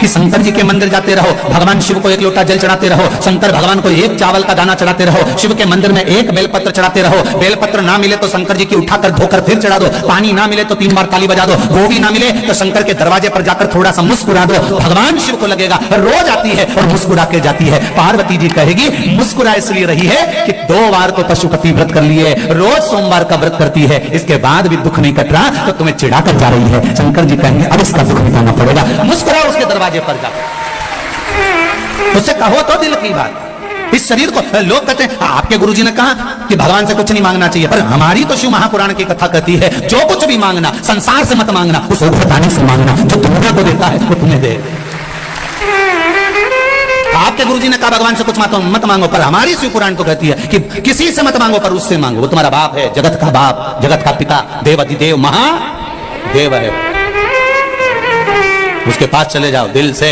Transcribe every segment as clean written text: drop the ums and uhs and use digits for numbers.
कि शंकर जी के मंदिर जाते रहो, भगवान शिव को एक लोटा जल चढ़ाते रहो, शंकर भगवान को एक चावल का दाना चढ़ाते रहो, शिव के मंदिर में एक बेलपत्र चढ़ाते रहो, बेलपत्र ना मिले तो शंकर जी की उठाकर धोकर फिर चढ़ा दो, पानी ना मिले तो 3 बार ताली बजा दो, वो भी ना मिले तो शंकर के दरवाजे पर जाकर थोड़ा सा मुस्कुरा दो। भगवान शिव को लगेगा रोज आती है और मुस्कुरा के जाती है। पार्वती जी कहेगी मुस्कुरा इसलिए रही है कि 2 बार तो पशुपति व्रत कर लिए, रोज सोमवार का व्रत करती है, इसके बाद भी दुख नहीं कट रहा तो तुम्हें चिढ़ा कर जा रही है। शंकर जी कहेंगे अब इसका दुख मिटाना पड़ेगा, मुस्कुराओ उसके दरवाजे पर जाकर, उससे कहो तो दिल की बात। इस शरीर को लोग कहते हैं आपके गुरुजी ने कहा कि भगवान से कुछ नहीं मांगना चाहिए, पर हमारी तो शिव महापुराण की कथा कहती है जो कुछ भी मांगना संसार से मत मांगना, उस उदानी से मांगना, जो तुम्हें को देता है वो तुम्हें दे। आपके गुरुजी ने कहा भगवान से कुछ मत मांगो, पर हमारी शिव पुराण तो कहती है कि किसी से मत मांगो पर उससे मांगो, वो तुम्हारा बाप है, जगत का बाप, जगत का पिता, देवाधिदेव महादेव है, उसके पास चले जाओ दिल से।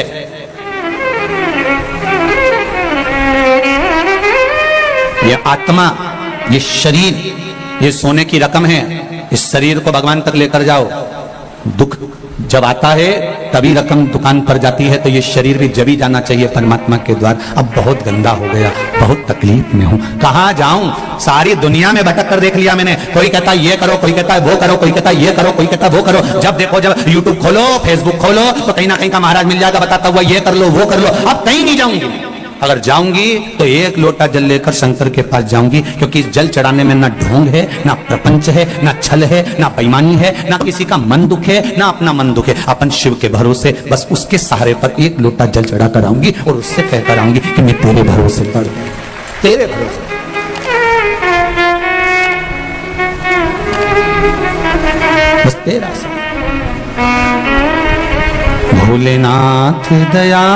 ये आत्मा, ये शरीर, ये सोने की रकम है, इस शरीर को भगवान तक लेकर जाओ। दुख जब आता है तभी रकम दुकान पर जाती है, तो ये शरीर भी जब ही जाना चाहिए परमात्मा के द्वार। अब बहुत गंदा हो गया, बहुत तकलीफ में हूं, कहां जाऊं? सारी दुनिया में भटक कर देख लिया मैंने, कोई कहता है ये करो, कोई कहता है वो करो, कोई कहता है ये करो, कोई कहता है वो करो। जब देखो, जब यूट्यूब खोलो, फेसबुक खोलो, तो कहीं ना कहीं का महाराज मिल जाएगा बताता हुआ ये कर लो वो कर लो। अब कहीं नहीं जाऊंगी, अगर जाऊंगी तो एक लोटा जल लेकर शंकर के पास जाऊंगी, क्योंकि जल चढ़ाने में ना ढोंग है, ना प्रपंच है, ना छल है, ना बेईमानी है, ना किसी का मन दुख है, ना अपना मन दुख है। अपन शिव के भरोसे, बस उसके सहारे पर एक लोटा जल चढ़ा कर आऊंगी और उससे कहकर आऊंगी कि मैं तेरे भरोसे पर, तेरे भरोसे। बस तेरा भोलेनाथ दया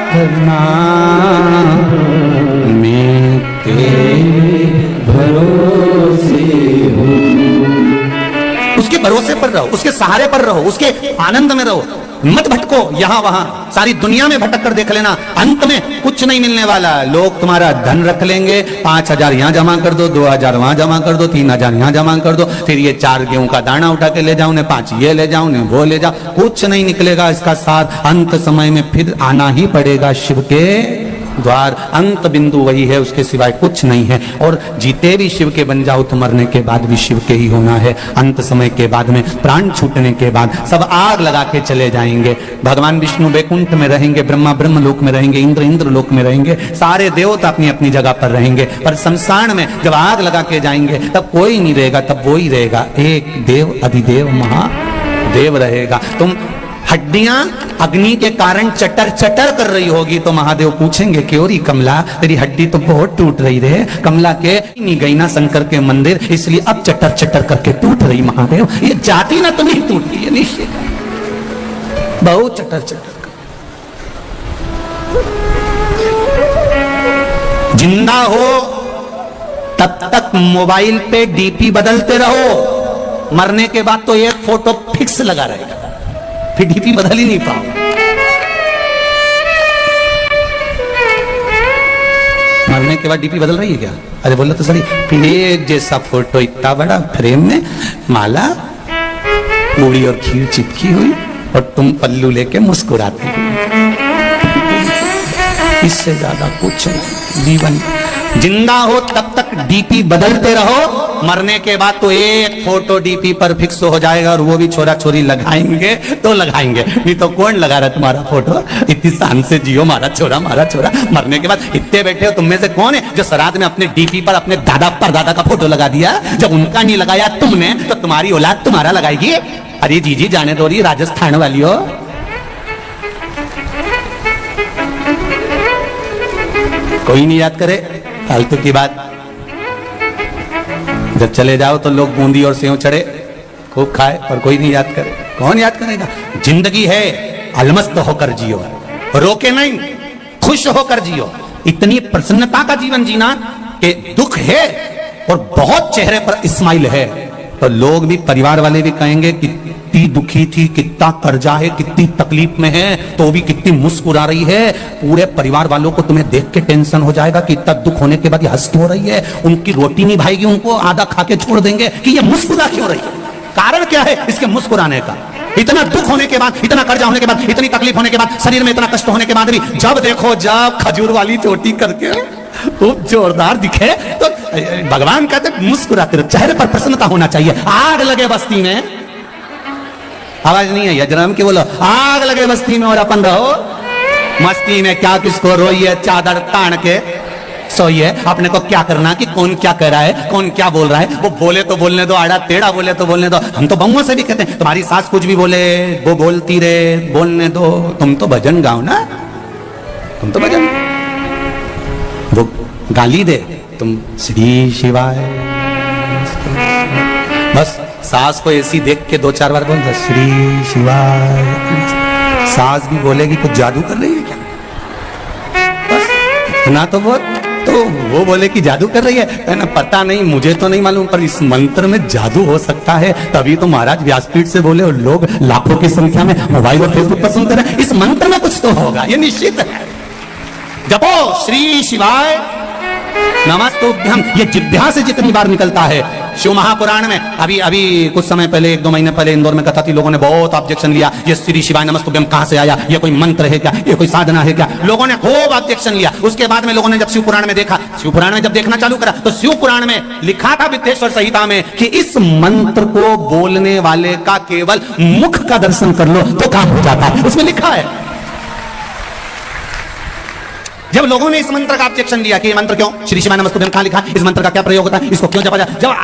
करना, मैं तेरे भरोसे हूँ। उसके भरोसे पर रहो, उसके सहारे पर रहो, उसके आनंद में रहो, मत भटको यहां वहां। सारी दुनिया में भटक कर देख लेना, अंत में कुछ नहीं मिलने वाला। लोग तुम्हारा धन रख लेंगे, 5,000 यहां जमा कर दो, 2,000 वहां जमा कर दो, 3,000 यहां जमा कर दो, फिर ये 4 गेहूं का दाना उठा के ले जाओ, ने 5 ये ले जाओ, ने वो ले जाओ, कुछ नहीं निकलेगा इसका साथ। अंत समय में फिर आना ही पड़ेगा शिव के द्वार। अंत बिंदु वही है, उसके सिवाय कुछ नहीं है। और जीते भी शिव के बन जाओ तो मरने के बाद भी शिव के ही होना है। अंत समय के बाद में, प्राण छूटने के बाद सब आग लगा के चले जाएंगे। भगवान विष्णु वैकुंठ में रहेंगे, ब्रह्मा ब्रह्म लोक में रहेंगे, इंद्र इंद्र लोक में रहेंगे, सारे देवता अपनी अपनी जगह पर रहेंगे। पर शमशान में जब आग लगा के जाएंगे तब कोई नहीं रहेगा, तब वो ही रहेगा, एक देव अधिदेव महादेव रहेगा। तुम हड्डियां अग्नि के कारण चटर चटर कर रही होगी तो महादेव पूछेंगे क्यों री कमला, तेरी हड्डी तो बहुत टूट रही रे। कमला के नहीं गई ना शंकर के मंदिर, इसलिए अब चटर चटर करके टूट रही। महादेव ये जाती ना तो नहीं टूटती है, निश्चित बहुत चटर चटर कर। जिंदा हो तब तक मोबाइल पे डीपी बदलते रहो, मरने के बाद तो एक फोटो फिक्स लगा रहेगा, फिर डीपी बदल ही नहीं पाओ। मरने के बाद डीपी बदल रही है क्या? अरे बोला तो सही, फिर एक जैसा फोटो, इतना बड़ा फ्रेम में, माला पूरी और खीर चिपकी हुई और तुम पल्लू लेके मुस्कुराते हो। इससे ज्यादा कुछ नहीं जीवन। जिंदा हो तब तक डीपी बदलते रहो, मरने के बाद तो एक फोटो डीपी पर फिक्स हो जाएगा, और वो भी छोरा छोरी लगाएंगे तो लगाएंगे, नहीं तो कौन लगा रहा तुम्हारा फोटो? इतनी शान से जियो मारा छोरा मारा छोरा। मरने के बाद इतने बैठे हो, तुम में से कौन है जो श्राद्ध में अपने डीपी पर अपने दादा परदादा का फोटो लगा दिया? जब उनका नहीं लगाया तुमने, तो तुम्हारी औलाद तुम्हारा लगाएगी। अरे जीजी जाने दो, रही राजस्थान वाली हो। कोई नहीं याद करे, फालतू की बात। जब चले जाओ तो लोग बूंदी और सेव चढ़े खूब खाए, पर कोई नहीं याद करे। कौन याद करेगा? जिंदगी है, अलमस्त होकर जियो, रोके नहीं, खुश होकर जियो। इतनी प्रसन्नता का जीवन जीना कि दुख है और बहुत चेहरे पर स्माइल है, तो लोग भी, परिवार वाले भी कहेंगे कितनी दुखी थी, कितना कर्जा है, कितनी तकलीफ में है, तो भी कितनी मुस्कुरा रही है। पूरे परिवार वालों को तुम्हें देख के टेंशन हो जाएगा कि इतना दुख होने के बाद ये हंस क्यों रही है। उनकी रोटी नहीं भाएगी, उनको आधा खा के छोड़ देंगे कि ये मुस्कुरा क्यों रही है। कारण क्या है इसके मुस्कुराने का? इतना दुख होने के बाद, इतना कर्जा होने के बाद, इतनी तकलीफ होने के बाद, शरीर में इतना कष्ट होने के बाद भी जब देखो जब खजूर वाली चोटी करके वो जोरदार दिखे तो भगवान कहते मुस्कुराते रहो, चेहरे पर प्रसन्नता होना चाहिए। आग लगे बस्ती में, आवाज नहीं है यजराम की, बोलो आग लगे बस्ती में और अपन रहो मस्ती में। क्या किसको रोइए, चादर तान के सोइए। अपने को क्या करना कि कौन क्या कह रहा है, कौन क्या बोल रहा है, वो बोले तो बोलने दो, आड़ा टेढ़ा बोले तो बोलने दो। हम तो बहुओं से भी कहते हैं तुम्हारी सास कुछ भी बोले वो बोलती रहे, बोलने दो, तुम तो भजन गाओ ना, तुम तो भजन। वो गाली दे तुम श्री शिवाय, बस सास को ऐसी देख के 2-4 बार बोल दो श्री शिवाय। सास भी बोलेगी कुछ जादू कर रही है क्या, बस इतना तो वो बोले कि जादू कर रही है ना, पता नहीं, मुझे तो नहीं मालूम, पर इस मंत्र में जादू हो सकता है। तभी तो महाराज व्यासपीठ से बोले और लोग लाखों की संख्या में मोबाइल और फेसबुक पर सुनते रहे। इस मंत्र में कुछ तो होगा, ये निश्चित है। जपो श्री शिवाय नमस्तुभ्यम, ये जिह्वा से जितनी बार निकलता है। शिव महापुराण में अभी कुछ समय पहले, 1-2 महीने पहले इंदौर में कथा थी, लोगों ने बहुत ऑब्जेक्शन लिया, ये श्री शिवाय नमस्तुभ्यम कहां से आया, ये कोई मंत्र है क्या, ये कोई साधना है क्या, लोगों ने खूब ऑब्जेक्शन लिया। उसके बाद में लोगों ने जब शिव पुराण में देखा, शिव पुराण में जब देखना चालू करा तो शिव पुराण में लिखा था वित्तेश्वर संहिता में कि इस मंत्र को बोलने वाले का केवल मुख का दर्शन कर लो तो काम हो जाता है, उसमें लिखा है। जब लोगों ने इस मंत्र का ऑब्जेक्शन लिया कि ये मंत्र क्यों, श्री शिवाय नमस्तुभ्यम कहां लिखा, इस मंत्र का क्या प्रयोग होता है, इसको क्यों जपा जाए, जब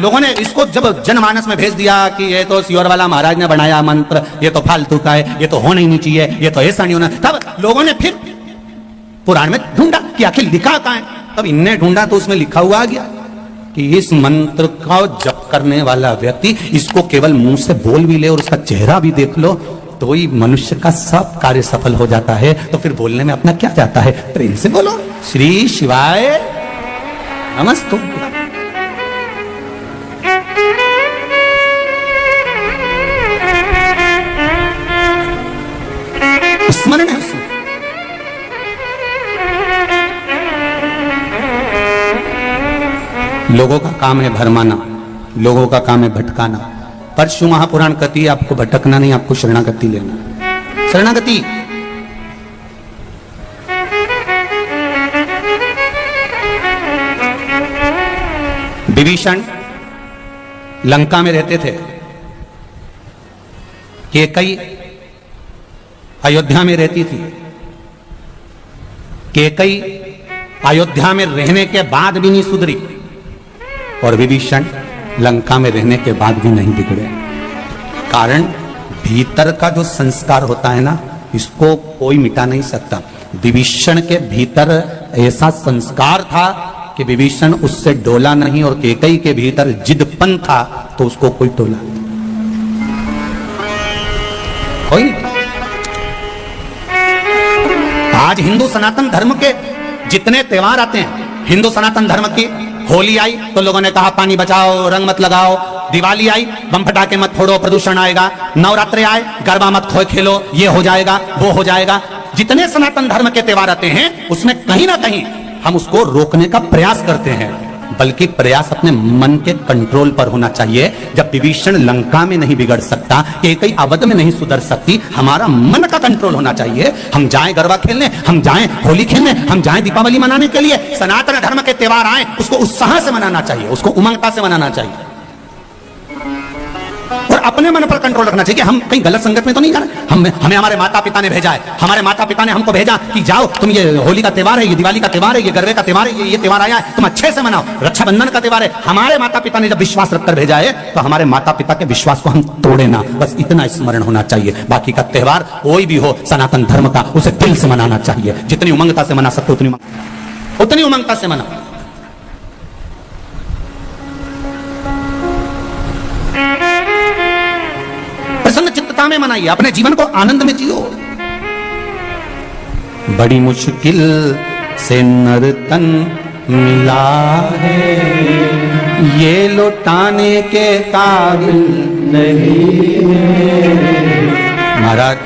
लोगों ने इसको जब जनमानस में भेज दिया कि ये तो सियोर वाला महाराज ने बनाया मंत्र, ये तो फालतू का है, ये तो होना ही नहीं चाहिए, ये तो ऐसा नहीं होना, तब लोगों ने फिर पुराण में ढूंढा कि आखिर लिखा कहां है। तब इनने ढूंढा तो उसमें लिखा हुआ आ गया कि इस मंत्र का जप करने वाला व्यक्ति इसको केवल मुंह से बोल भी ले और उसका चेहरा भी देख लो तो ही मनुष्य का सब कार्य सफल हो जाता है। तो फिर बोलने में अपना क्या जाता है, प्रेम से बोलो श्री शिवाय नमस्तुभ्यम। स्मरण है उसमें। लोगों का काम है भरमाना, लोगों का काम है भटकाना, पर शिव महापुराण कहती है आपको भटकना नहीं, आपको शरणागति लेना। शरणागति विभीषण लंका में रहते थे, कैकेयी अयोध्या में रहती थी। कैकेयी अयोध्या में रहने के बाद भी नहीं सुधरी और विभीषण लंका में रहने के बाद भी नहीं बिगड़े। कारण भीतर का जो संस्कार होता है ना, इसको कोई मिटा नहीं सकता। विभीषण के भीतर ऐसा संस्कार था कि विभीषण उससे डोला नहीं, और कैकेयी के भीतर जिदपन था तो उसको कोई टोला कोई नहीं। आज हिंदू सनातन धर्म के जितने त्योहार आते हैं, हिंदू सनातन धर्म की होली आई तो लोगों ने कहा पानी बचाओ, रंग मत लगाओ। दिवाली आई बम फटाके मत फोड़ो, प्रदूषण आएगा। नवरात्रे आए गरबा मत खेलो, ये हो जाएगा वो हो जाएगा। जितने सनातन धर्म के त्योहार आते हैं उसमें कहीं ना कहीं हम उसको रोकने का प्रयास करते हैं, बल्कि प्रयास अपने मन के कंट्रोल पर होना चाहिए। जब विभीषण लंका में नहीं बिगड़ सकता, कैकेयी अवध में नहीं सुधर सकती, हमारा मन का कंट्रोल होना चाहिए। हम जाएं गरबा खेलने, हम जाएं होली खेलने, हम जाएं दीपावली मनाने के लिए। सनातन धर्म के त्योहार आए उसको उत्साह से मनाना चाहिए, उसको उमंगता से मनाना चाहिए, और अपने मन पर कंट्रोल रखना चाहिए। हम कहीं गलत संगत में तो नहीं जा रहे। हमें हमारे माता पिता ने भेजा है, हमारे माता पिता ने हमको भेजा कि जाओ तुम, ये होली का त्योहार है, ये दिवाली का त्योहार है, ये गरबे का त्योहार है, ये त्योहार आया है, तुम अच्छे से मनाओ। रक्षाबंधन का त्योहार है, हमारे माता पिता ने जब विश्वास रखकर भेजा है तो हमारे माता पिता के विश्वास को हम तोड़े ना, बस इतना स्मरण होना चाहिए। बाकी का त्योहार कोई भी हो सनातन धर्म का, उसे दिल से मनाना चाहिए। जितनी उमंगता से मना सकते उतनी उमंगता से मनाओ। प्रसन्न चित्तता में मनाइए, अपने जीवन को आनंद में जियो। बड़ी मुश्किल से नर्तन मिला है, ये लौटाने के काबिल नहीं है। महाराज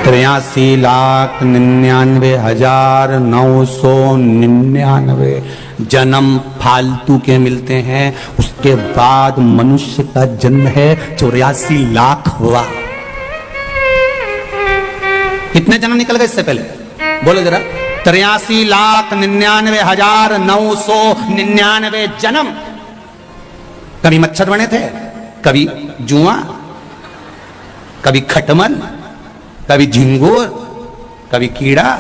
83,99,999 जन्म फालतू के मिलते हैं। उसके बाद मनुष्य का जन्म है 84 लाख हुआ। कितने जन्म निकल गए इससे पहले बोलो जरा? 83,99,999 जन्म। कभी मच्छर बने थे, कभी जुआ, कभी खटमल, कभी झिंगुर, कभी कीड़ा,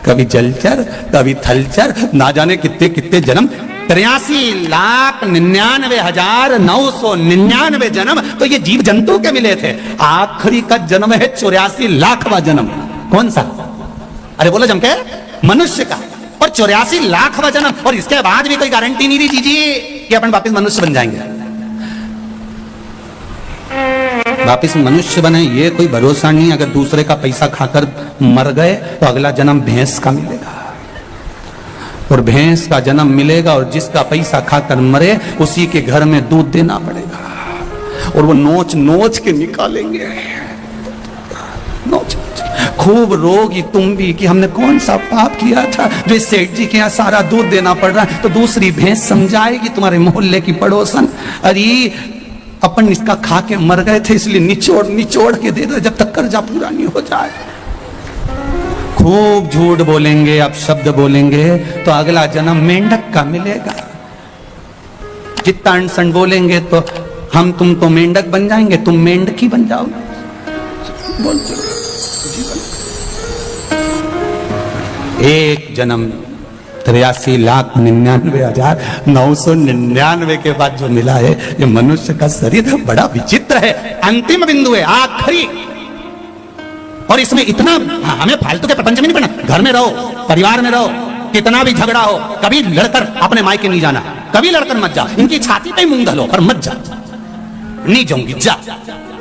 कभी जलचर, कभी थलचर, ना जाने कितने कितने जन्म। 83,99,999 जन्म तो ये जीव जंतु के मिले थे। आखिरी का जन्म है 84 लाखवां जन्म। कौन सा? अरे बोलो जम के, मनुष्य का। और 84 लाखवां जन्म, और इसके बाद भी कोई गारंटी नहीं दी जी कि अपन वापिस मनुष्य बन जाएंगे। वापिस मनुष्य बने ये कोई भरोसा नहीं। अगर दूसरे का पैसा खाकर मर गए तो अगला जन्म भैंस का मिलेगा, और भैंस का जन्म मिलेगा, और जिसका पैसा खाकर मरे उसी के घर में दूध देना पड़ेगा, और वो नोच नोच के निकालेंगे। नोच खूब रोगी तुम भी कि हमने कौन सा पाप किया था जो इस सेठ जी के यहाँ सारा दूध देना पड़ रहा है। तो दूसरी भैंस समझाएगी तुम्हारे मोहल्ले की पड़ोसन, अरे अपन इसका खा के मर गए थे इसलिए निचोड़ निचोड़ के दे दो जब तक कर्जा पूरा नहीं हो जाए। खूब झूठ बोलेंगे, अपशब्द बोलेंगे तो अगला जन्म मेंढक का मिलेगा। जितना अनसन बोलेंगे तो हम तुम तो मेंढक बन जाएंगे, तुम मेंढकी बन जाओगे। बोलते एक जन्म 83,99,999 के बाद जो मिला है ये मनुष्य का शरीर बड़ा विचित्र है। अंतिम बिंदु है, आखिरी। और इसमें इतना हमें फालतू के प्रपंच में नहीं पड़ना। घर में रहो, परिवार में रहो, कितना भी झगड़ा हो, कभी लड़कर अपने मायके नहीं जाना, कभी लड़कर मत जा। इनकी छाती पे मूंग धलो पर मत जा। नहीं जाऊंगी जा।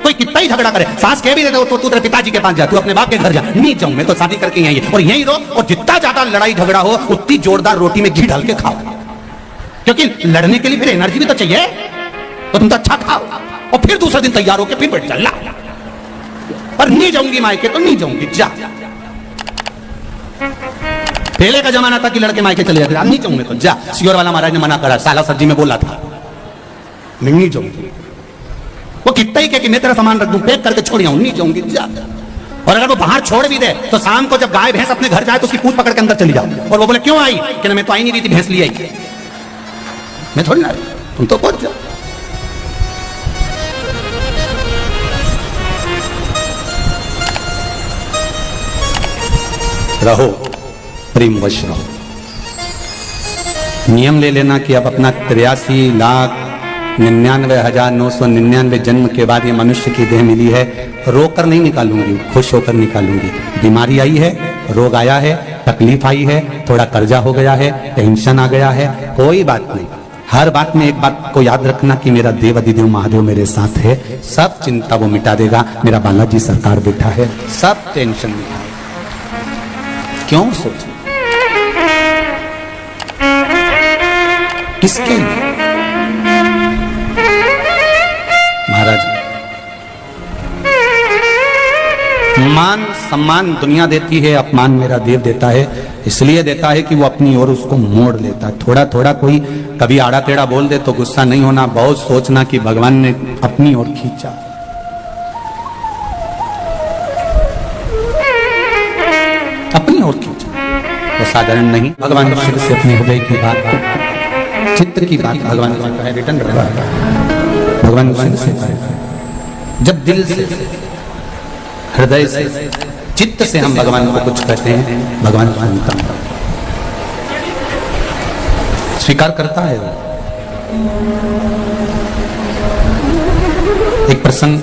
कोई कितना ही झगड़ा करे, सास कह भी देते हो तो तू तेरे पिताजी के पास जा, तू अपने बाप के घर जा। नहीं जाऊं, मैं तो शादी करके यहीं और यहीं रहो, और जितना ज्यादा लड़ाई झगड़ा हो उतनी जोरदार रोटी में घी डाल के खाओ, क्योंकि लड़ने के लिए फिर एनर्जी भी तो चाहिए। तो तुम तो अच्छा खाओ और फिर दूसरे दिन तैयार होकर फिर बैठ चल। पर नहीं जाऊंगी मायके तो नहीं जाऊंगी जा। पहले का जमाना था कि लड़के मायके चले जाते, नहीं जाऊंगे तो जा। सियोर वाला महाराज ने मना करा, साला सब्जी में बोला था मैं नहीं जाऊंगी। वो कितना ही कि मैं तेरा सामान रख दूं, पैक करके छोड़ आऊं, नहीं जाऊंगी जा। और अगर वो बाहर छोड़ भी दे तो शाम को जब गाय भैंस अपने घर जाए तो उसकी पूंछ पकड़ के अंदर चली जाओ, और वो बोले क्यों आई? कि मैं तो आई नहीं रही थी, भैंस ली आई। मैं थोड़ी ना, तुम तो पहुंच जाओ। रहो प्रेम वश रहो। नियम ले लेना कि अब अपना 83,99,999 जन्म के बाद ये मनुष्य की देह मिली है, रोकर नहीं निकालूंगी, खुश होकर निकालूंगी। बीमारी आई है, रोग आया है, तकलीफ आई है, थोड़ा कर्जा हो गया है, टेंशन आ गया है, कोई बात नहीं। हर बात में एक बात को याद रखना कि मेरा देव अधिदेव महादेव मेरे साथ है, सब चिंता वो मिटा देगा। मेरा बालाजी सरकार बैठा है, सब टेंशन मिटा। क्यों सोचे किसके लिए? महाराज मान सम्मान दुनिया देती है, अपमान मेरा देव देता है। इसलिए देता है कि वो अपनी ओर उसको मोड़ लेता है। थोड़ा थोड़ा कोई कभी आड़ा टेढ़ा बोल दे तो गुस्सा नहीं होना, बहुत सोचना कि भगवान ने अपनी ओर खींचा। अपनी ओर खींचा वो साधारण नहीं। भगवान शिव से अपने हृदय की बात, चित्र की बात भगवान को कहे, रिटर्न भगवान शिव से कहे। जब दिल से, हृदय से, चित्त से हम भगवान को कुछ कहते हैं, भगवान सुनता है, स्वीकार करता है। एक प्रसंग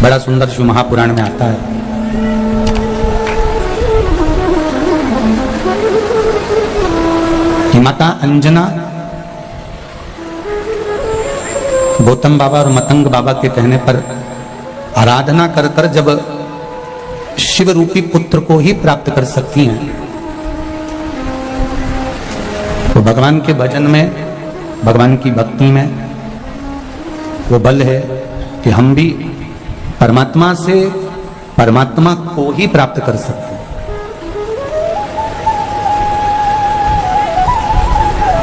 बड़ा सुंदर शिव महापुराण में आता है। कि माता अंजना गौतम बाबा और मतंग बाबा के कहने पर आराधना कर कर जब शिव रूपी पुत्र को ही प्राप्त कर सकती हैं, तो भगवान के भजन में, भगवान की भक्ति में वो बल है कि हम भी परमात्मा से परमात्मा को ही प्राप्त कर सकते हैं।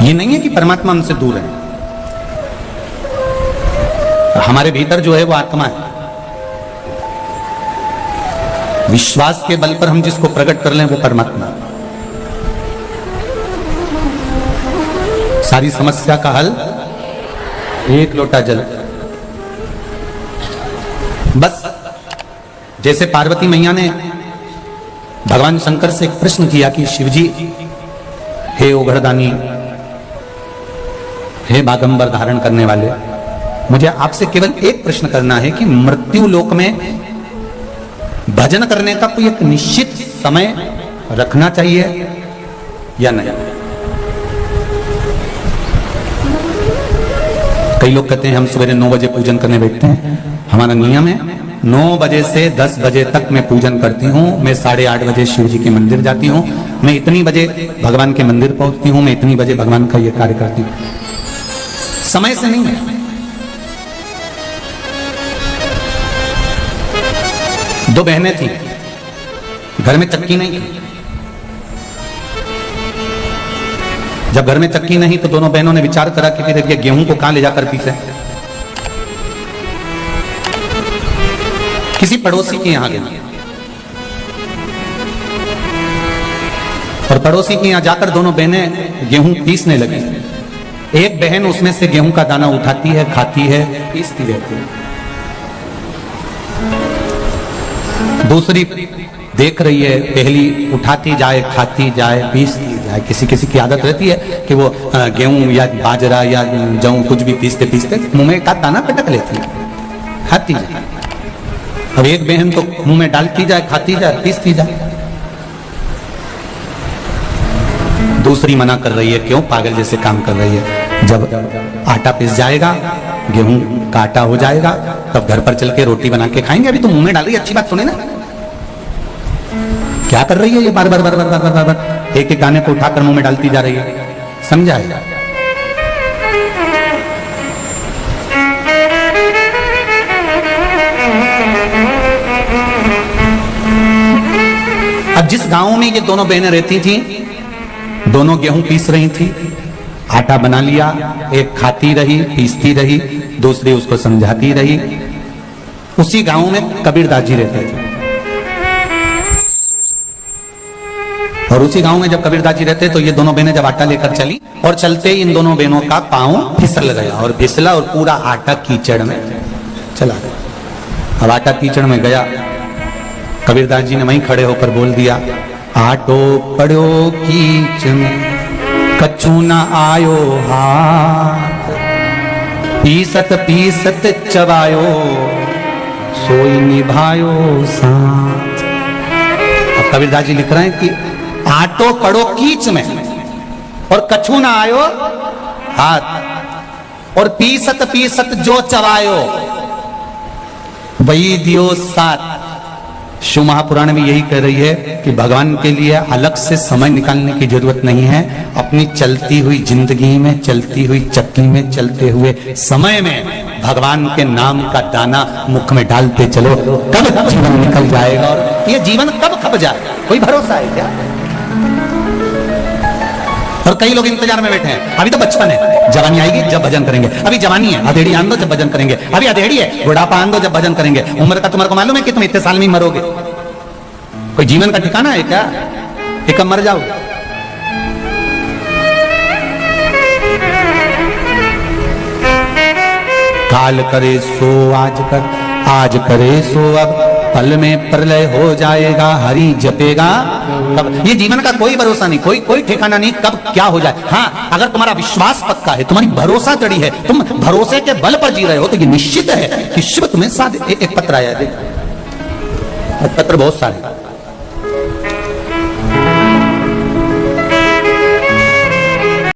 ये नहीं है कि परमात्मा हमसे दूर है, हमारे भीतर जो है वो आत्मा है। विश्वास के बल पर हम जिसको प्रकट कर लें वो परमात्मा। सारी समस्या का हल एक लोटा जल। बस जैसे पार्वती मैया ने भगवान शंकर से एक प्रश्न किया कि शिवजी, हे ओघड़दानी, हे बागंबर धारण करने वाले, मुझे आपसे केवल एक प्रश्न करना है कि मृत्यु लोक में भजन करने का कोई एक निश्चित समय रखना चाहिए या नहीं? कई लोग कहते हैं हम सवेरे 9 बजे पूजन करने बैठते हैं। हमारा नियम है 9 बजे से 10 बजे तक मैं पूजन करती हूँ। मैं 8:30 बजे शिव जी के मंदिर जाती हूँ, मैं इतनी बजे भगवान के मंदिर पहुंचती हूँ, मैं इतनी बजे भगवान का ये कार्य करती हूँ। समय से नहीं है। 2 बहनें थी, घर में चक्की नहीं थी। जब घर में चक्की नहीं तो दोनों बहनों ने विचार करा कि फिर ये गेहूं को कहां ले जाकर पीसे। किसी पड़ोसी के यहां गई और पड़ोसी के यहां जाकर दोनों बहनें गेहूं पीसने लगी। एक बहन उसमें से गेहूं का दाना उठाती है, खाती है, पीसती रहती है। दूसरी देख रही है, पहली उठाती जाए, खाती जाए, पीसती जाए। किसी किसी की आदत रहती है कि वो गेहूं या बाजरा या जौ कुछ भी पीसते पीसते मुंह में का दाना पटक लेती है, खाती जाए। अब एक बहन तो मुंह में डालती जाए, खाती जाए, पीसती जाए। दूसरी मना कर रही है, क्यों पागल जैसे काम कर रही है। जब आटा पिस जाएगा, गेहूं का आटा हो जाएगा, तब घर पर चल के रोटी बना के खाएंगे। अभी तो मुंह में डाल रही है, अच्छी बात सुने ना। क्या कर रही है ये? बार बार बार बार बार बार बार एक एक दाने को उठाकर मुंह में डालती जा रही है। समझा है? अब जिस गांव में ये दोनों बहनें रहती थी, दोनों गेहूं पीस रही थी, आटा बना लिया, एक खाती रही, पीसती रही, दूसरी उसको समझाती रही। उसी गांव में कबीरदास जी रहते थे और उसी गांव में जब कबीरदास जी रहते तो ये दोनों बहनें जब आटा लेकर चली और चलते ही इन दोनों बहनों का पांव फिसल गया और फिसला और पूरा आटा कीचड़ में चला गया। अब आटा कीचड़ में गया, कबीरदास जी ने वहीं खड़े होकर बोल दिया, आटो पड़ो कीच में कछु न आयो हाथ, पीसत पीसत चबायो सोई निभायो साथ। अब कबीरदास जी लिख रहे हैं कि आटो पड़ो कीच में और कछु न आयो हाथ, और पीसत पीसत जो चबायो वही दियो साथ। शिव महापुराण में यही कह रही है कि भगवान के लिए अलग से समय निकालने की जरूरत नहीं है। अपनी चलती हुई जिंदगी में, चलती हुई चक्की में, चलते हुए समय में भगवान के नाम का दाना मुख में डालते चलो, कब जीवन निकल जाएगा और ये जीवन कब खप जाएगा, कोई भरोसा है क्या? और कई लोग इंतजार में बैठे हैं, अभी तो बचपन है, जवानी आएगी जब भजन करेंगे। अभी जवानी है, अधेड़ी आन दो जब भजन करेंगे। अभी अधेड़ी है, बुढ़ापा आन दो जब भजन करेंगे। उम्र का तुम्हारे को मालूम है कि तुम इतने साल में ही मरोगे? कोई जीवन का ठिकाना है क्या कि कब मर जाओगे? काल करे सो आज कर, आज करे सो अब, पल में प्रलय हो जाएगा, हरि जपेगा तब। ये जीवन का कोई भरोसा नहीं, कोई ठिकाना नहीं कब क्या हो जाए। हाँ, अगर तुम्हारा विश्वास पक्का है, तुम्हारी भरोसा चढ़ी है, तुम भरोसे के बल पर जी रहे हो, तो ये निश्चित है कि शिव तुम्हें साथ। एक पत्र आया है, पत्र बहुत सारे,